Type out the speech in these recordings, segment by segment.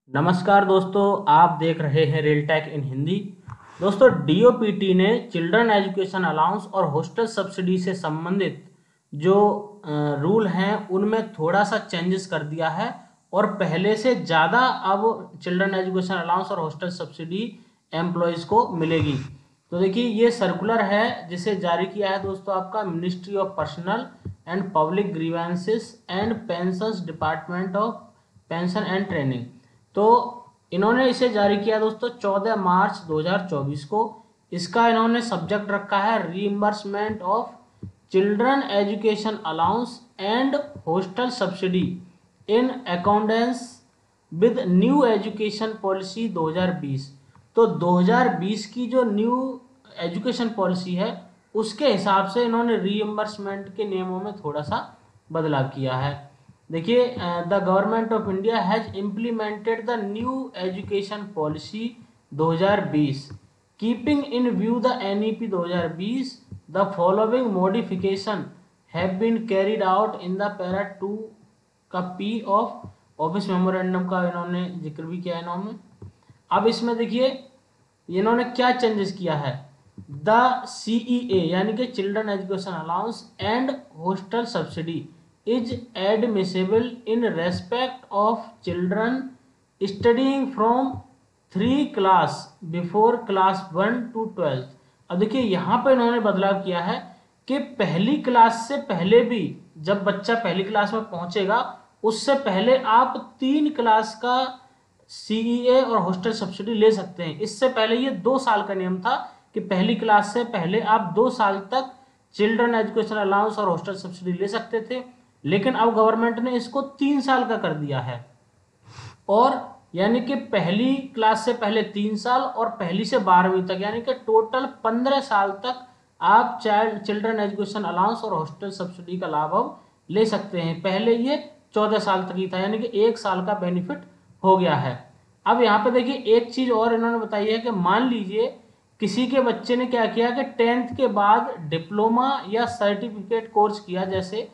नमस्कार दोस्तों, आप देख रहे हैं रेल टेक इन हिंदी। दोस्तों, डीओपीटी ने चिल्ड्रन एजुकेशन अलाउंस और हॉस्टल सब्सिडी से संबंधित जो रूल हैं उनमें थोड़ा सा चेंजेस कर दिया है और पहले से ज़्यादा अब चिल्ड्रन एजुकेशन अलाउंस और हॉस्टल सब्सिडी एम्प्लॉयज़ को मिलेगी। तो देखिए, ये सर्कुलर है जिसे जारी किया है दोस्तों आपका ministry of personal and public grievances and pensions department of pension and training. तो इन्होंने इसे जारी किया दोस्तों 14 मार्च 2024 को। इसका इन्होंने सब्जेक्ट रखा है reimbursement of children education allowance and hostel subsidy in accordance with new education policy 2020। तो 2020 की जो न्यू एजुकेशन पॉलिसी है उसके हिसाब से इन्होंने रीइंबर्समेंट के नियमों में थोड़ा सा बदलाव किया है। देखिए, the government of India has implemented the new education policy 2020 keeping in view the NEP 2020। The following modification have been carried out in the para 2 का पी ऑफ ऑफिस मेमोरेंडम का इन्होंने जिक्र भी किया है इन्होंने। अब इसमें देखिए इन्होंने क्या चेंजेस किया है। द सीईए यानी कि children education allowance and hostel subsidy is admissible in respect of children studying from 3 class before class 1 to 12th। अब देखिए यहाँ पे इन्होंने बदलाव किया है कि पहली क्लास से पहले भी, जब बच्चा पहली क्लास में पहुंचेगा उससे पहले आप 3 क्लास का सीईए और हॉस्टल सब्सिडी ले सकते हैं। इससे पहले ये 2 साल का नियम था कि पहली क्लास से पहले आप 2 साल तक चिल्ड्रन एजुकेशन अलाउंस और हॉस्टल सब्सिडी ले सकते थे, लेकिन अब गवर्नमेंट ने इसको 3 साल का कर दिया है। और यानी कि पहली क्लास से पहले 3 साल और पहली से 12वीं तक यानी कि टोटल 15 साल तक आप चिल्ड्रन एजुकेशन अलाउंस और हॉस्टल सब्सिडी का लाभ अब ले सकते हैं। पहले ये 14 साल तक ही था, यानी कि 1 साल का बेनिफिट हो गया है। अब यहाँ पे देखिए एक चीज और इन्होंने बताई है कि मान लीजिए किसी के बच्चे ने क्या किया कि 10th के बाद डिप्लोमा या सर्टिफिकेट कोर्स किया, जैसे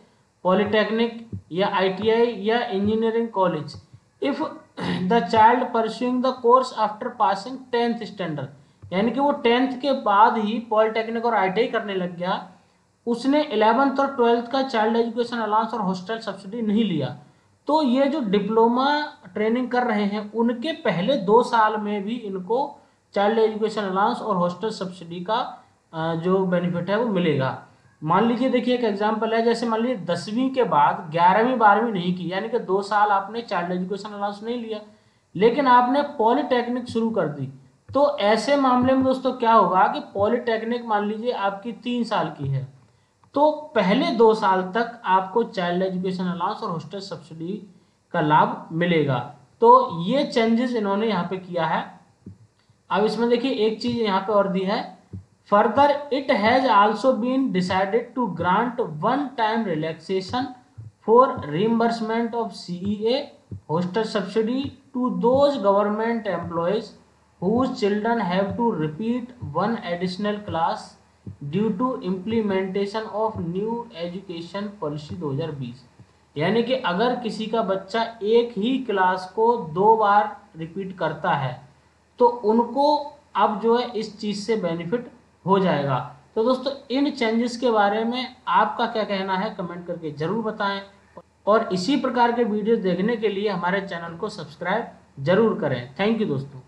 पॉलिटेक्निक या आईटीआई या engineering college. If the child pursuing the course after passing 10th standard, यानी कि वो 10th के बाद ही पॉलिटेक्निक और आईटीआई करने लग गया, उसने 11th और 12th का चाइल्ड एजुकेशन अलाउंस और हॉस्टल सब्सिडी नहीं लिया, तो ये जो डिप्लोमा ट्रेनिंग कर रहे हैं उनके पहले 2 साल में भी इनको चाइल्ड एजुकेशन अलाउंस और हॉस्टल सब्सिडी का जो बेनिफिट है वो मिलेगा। मान लीजिए देखिए एक एग्जांपल है, जैसे मान लीजिए 10वीं के बाद 11वीं 12वीं नहीं की, यानी कि 2 साल आपने चाइल्ड एजुकेशन अलाउंस नहीं लिया, लेकिन आपने पॉलिटेक्निक शुरू कर दी। तो ऐसे मामले में दोस्तों क्या होगा कि पॉलिटेक्निक मान लीजिए आपकी 3 साल की है, तो पहले 2 साल तक आपको चाइल्ड एजुकेशन अलाउंस और हॉस्टल सब्सिडी का लाभ मिलेगा। तो ये चेंजेस इन्होंने यहाँ पे किया है। अब इसमें देखिए एक चीज यहाँ पे और दी है, further it has also been decided to grant one time relaxation for reimbursement of CEA hostel subsidy to those government employees whose children have to repeat one additional class due to implementation of new education policy 2020। यानी कि अगर किसी का बच्चा एक ही class को 2 बार repeat करता है तो उनको अब जो है इस चीज़ से बेनिफिट हो जाएगा। तो दोस्तों इन चेंजेस के बारे में आपका क्या कहना है कमेंट करके ज़रूर बताएं, और इसी प्रकार के वीडियो देखने के लिए हमारे चैनल को सब्सक्राइब जरूर करें। थैंक यू दोस्तों।